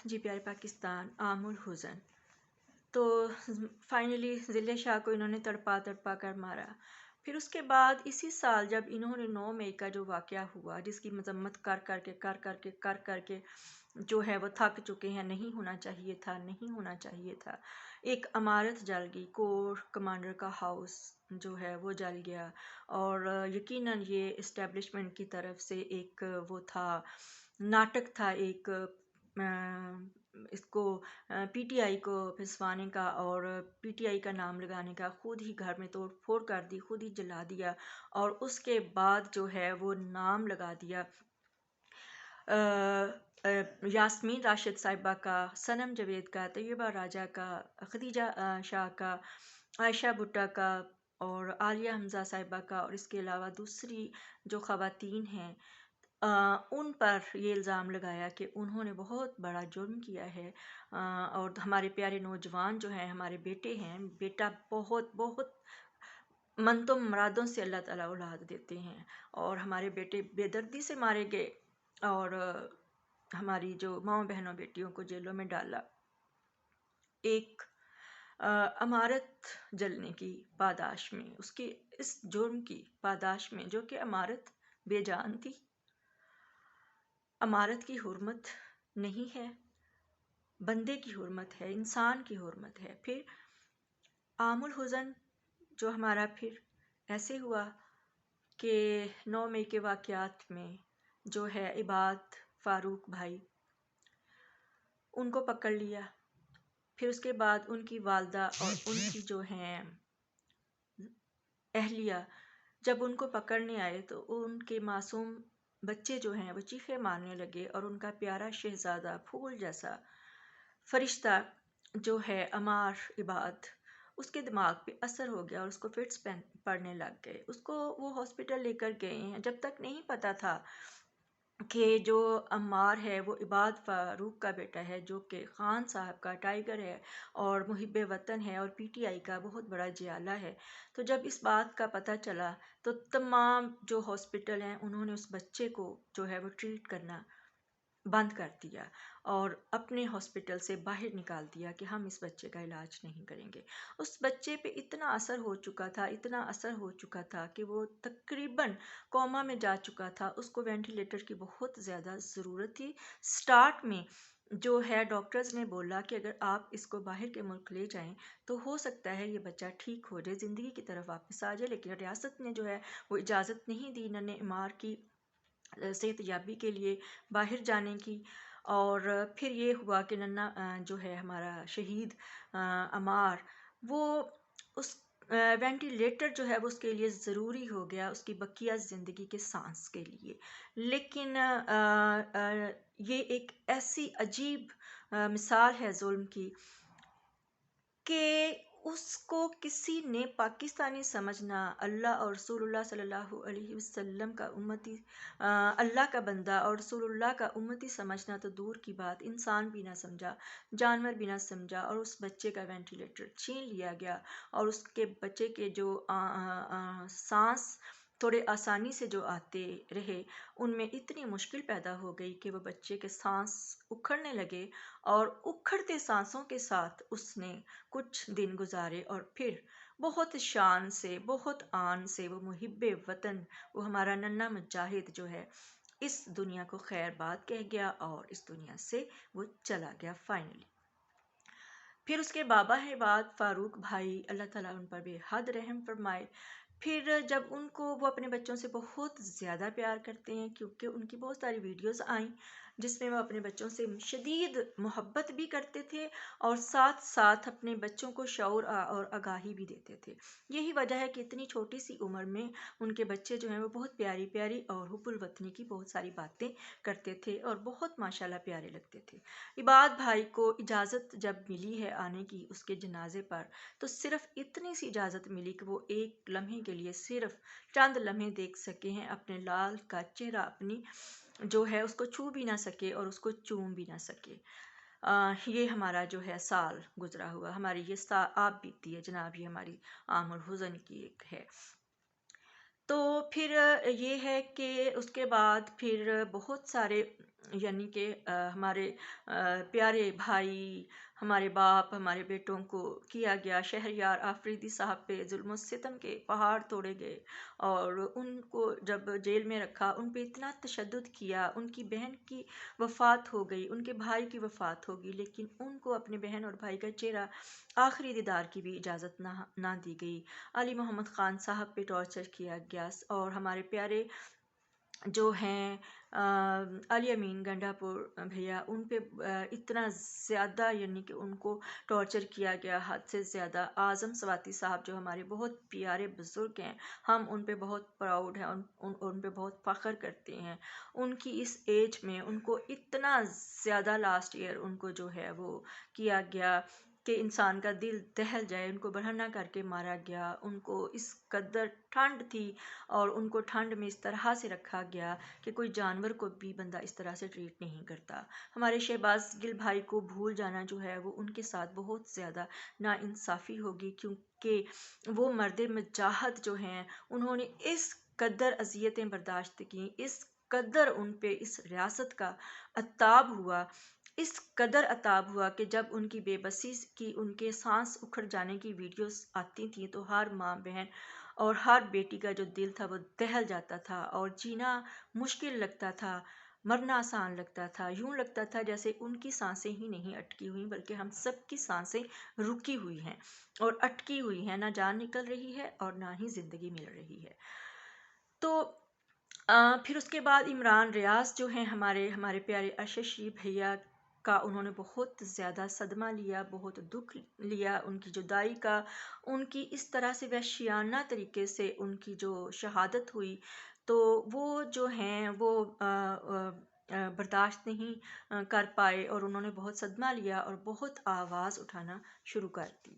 जी प्यारे पाकिस्तान, आमुल हुज़न। तो फाइनली ज़िले शाह को इन्होंने तड़पा तड़पा कर मारा। फिर उसके बाद इसी साल जब इन्होंने 9 मई का जो वाक़या हुआ, जिसकी मज़म्मत कर करके जो है वो थक चुके हैं, नहीं होना चाहिए था, नहीं होना चाहिए था। एक इमारत जल गई, कोर कमांडर का हाउस जो है वो जल गया। और यकीनन ये इस्टेब्लिशमेंट की तरफ से एक वो था, नाटक था एक, इसको पीटीआई को फिसवाने का और पीटीआई का नाम लगाने का। खुद ही घर में तोड़ फोड़ कर दी, खुद ही जला दिया और उसके बाद जो है वो नाम लगा दिया यास्मीन राशिद साहिबा का, सनम जावेद का, तैयबा राजा का, खदीजा शाह का, आयशा भुट्टा का और आलिया हमज़ा साहिबा का, और इसके अलावा दूसरी जो ख़वातीन हैं उन पर ये इल्ज़ाम लगाया कि उन्होंने बहुत बड़ा जुर्म किया है। और हमारे प्यारे नौजवान जो हैं, हमारे बेटे हैं, बेटा बहुत बहुत मनतो मुरादों से अल्लाह ताला औलाद देते हैं, और हमारे बेटे बेदर्दी से मारे गए और हमारी जो माँ बहनों बेटियों को जेलों में डाला। एक इमारत जलने की पादाश में, उसके इस जुर्म की पादाश में, जो कि इमारत बेजान थी। इमारत की हुर्मत नहीं है, बंदे की हुर्मत है, इंसान की हुर्मत है। फिर आमुल हुज़न जो हमारा फिर ऐसे हुआ कि 9 मई के वाक़यात में जो है इबाद फ़ारूक भाई, उनको पकड़ लिया। फिर उसके बाद उनकी वालदा और उनकी जो हैं अहलिया जब उनको पकड़ने आए तो उनके मासूम बच्चे जो हैं वो चीखे मारने लगे, और उनका प्यारा शहजादा फूल जैसा फरिश्ता जो है अमार इबाद, उसके दिमाग पे असर हो गया और उसको फिट्स पड़ने लग गए। उसको वो हॉस्पिटल लेकर गए हैं। जब तक नहीं पता था कि जो अम्मार है वो इबाद फ़ारूक का बेटा है, जो कि ख़ान साहब का टाइगर है और मुहिब्बे वतन है और पीटीआई का बहुत बड़ा जियाला है। तो जब इस बात का पता चला तो तमाम जो हॉस्पिटल हैं उन्होंने उस बच्चे को जो है वो ट्रीट करना बंद कर दिया और अपने हॉस्पिटल से बाहर निकाल दिया कि हम इस बच्चे का इलाज नहीं करेंगे। उस बच्चे पे इतना असर हो चुका था, इतना असर हो चुका था कि वो तकरीबन कोमा में जा चुका था। उसको वेंटिलेटर की बहुत ज़्यादा ज़रूरत थी। स्टार्ट में जो है डॉक्टर्स ने बोला कि अगर आप इसको बाहर के मुल्क ले जाएं तो हो सकता है ये बच्चा ठीक हो जाए, ज़िंदगी की तरफ वापस आ जाए, लेकिन रियासत ने जो है वो इजाज़त नहीं दी। इन्होंने इमार की सेहतयाबी के लिए बाहर जाने की। और फिर ये हुआ कि नन्ना जो है हमारा शहीद अमार, वो उस वेंटिलेटर जो है वो उसके लिए ज़रूरी हो गया उसकी बकिया ज़िंदगी के सांस के लिए। लेकिन ये एक ऐसी अजीब मिसाल है जुल्म की कि उसको किसी ने पाकिस्तानी समझना, अल्लाह और रसूलुल्लाह सल्लल्लाहु अलैहि वसल्लम का उम्मती, अल्लाह का बंदा और रसूलुल्लाह का उम्मती समझना तो दूर की बात, इंसान भी ना समझा, जानवर भी ना समझा, और उस बच्चे का वेंटिलेटर छीन लिया गया। और उसके बच्चे के जो सांस थोड़े आसानी से जो आते रहे, उनमें इतनी मुश्किल पैदा हो गई कि वो बच्चे के सांस उखड़ने लगे, और उखड़ते सांसों के साथ उसने कुछ दिन गुजारे और फिर बहुत शान से, बहुत आन से वो मुहिब्बे वतन, वो हमारा नन्ना मुजाहिद जो है, इस दुनिया को खैरबाद कह गया और इस दुनिया से वो चला गया फाइनली। फिर उसके बाबा है बाद फ़ारूक भाई, अल्लाह ताला उन पर बेहद रहम फरमाए। फिर जब उनको, वो अपने बच्चों से बहुत ज़्यादा प्यार करते हैं क्योंकि उनकी बहुत सारी वीडियोस आई जिसमें वो अपने बच्चों से शदीद मोहब्बत भी करते थे और साथ साथ अपने बच्चों को शऊर और आगाही भी देते थे। यही वजह है कि इतनी छोटी सी उम्र में उनके बच्चे जो हैं वो बहुत प्यारी प्यारी और हुब्बुल वतनी की बहुत सारी बातें करते थे और बहुत माशाल्लाह प्यारे लगते थे। इबाद भाई को इजाज़त जब मिली है आने की उसके जनाजे पर, तो सिर्फ इतनी सी इजाज़त मिली कि वो एक लम्हे के लिए, सिर्फ चंद लम्हे देख सके हैं अपने लाल का चेहरा, अपनी जो है उसको छू भी ना सके और उसको चूम भी ना सके। ये हमारा जो है साल गुजरा हुआ, हमारी ये आप बीती है जनाब, ये हमारी आमुल हुज़न की एक है। तो फिर ये है कि उसके बाद फिर बहुत सारे یعنی کہ ہمارے پیارے بھائی، ہمارے باپ، ہمارے بیٹوں کو کیا گیا، شہریار آفریدی صاحب پہ ظلم و ستم کے پہاڑ توڑے گئے، اور ان کو جب جیل میں رکھا ان پہ اتنا تشدد کیا، ان کی بہن کی وفات ہو گئی، ان کے بھائی کی وفات ہوگی، لیکن ان کو اپنے بہن اور بھائی کا چہرہ آخری دیدار کی بھی اجازت نہ دی گئی۔ علی محمد خان صاحب پہ ٹارچر کیا گیا، اور ہمارے پیارے جو ہیں علی امین گنڈا پور بھیا، ان پہ اتنا زیادہ یعنی کہ ان کو ٹارچر کیا گیا حد سے زیادہ۔ اعظم سواتی صاحب جو ہمارے بہت پیارے بزرگ ہیں، ہم ان پہ بہت پراؤڈ ہیں، ان پہ بہت فخر کرتے ہیں۔ ان کی اس ایج میں ان کو اتنا زیادہ لاسٹ ایئر ان کو جو ہے وہ کیا گیا کہ انسان کا دل دہل جائے، ان کو برہنہ کر کے مارا گیا۔ ان کو اس قدر ٹھنڈ تھی اور ان کو ٹھنڈ میں اس طرح سے رکھا گیا کہ کوئی جانور کو بھی بندہ اس طرح سے ٹریٹ نہیں کرتا۔ ہمارے شہباز گل بھائی کو بھول جانا جو ہے وہ ان کے ساتھ بہت زیادہ ناانصافی ہوگی، کیونکہ وہ مرد مجاہد جو ہیں انہوں نے اس قدر اذیتیں برداشت کی، اس قدر ان پہ اس ریاست کا عتاب ہوا، اس قدر عتاب ہوا کہ جب ان کی بے بسی کی، ان کے سانس اکھڑ جانے کی ویڈیوز آتی تھیں تو ہر ماں بہن اور ہر بیٹی کا جو دل تھا وہ دہل جاتا تھا، اور جینا مشکل لگتا تھا، مرنا آسان لگتا تھا۔ یوں لگتا تھا جیسے ان کی سانسیں ہی نہیں اٹکی ہوئی بلکہ ہم سب کی سانسیں رکی ہوئی ہیں اور اٹکی ہوئی ہیں، نہ جان نکل رہی ہے اور نہ ہی زندگی مل رہی ہے۔ تو پھر اس کے بعد عمران ریاض جو ہیں ہمارے پیارے اششی بھیا کا، انہوں نے بہت زیادہ صدمہ لیا، بہت دکھ لیا ان کی جدائی کا، ان کی اس طرح سے وحشیانہ طریقے سے ان کی جو شہادت ہوئی، تو وہ جو ہیں وہ برداشت نہیں کر پائے، اور انہوں نے بہت صدمہ لیا اور بہت آواز اٹھانا شروع کر دی۔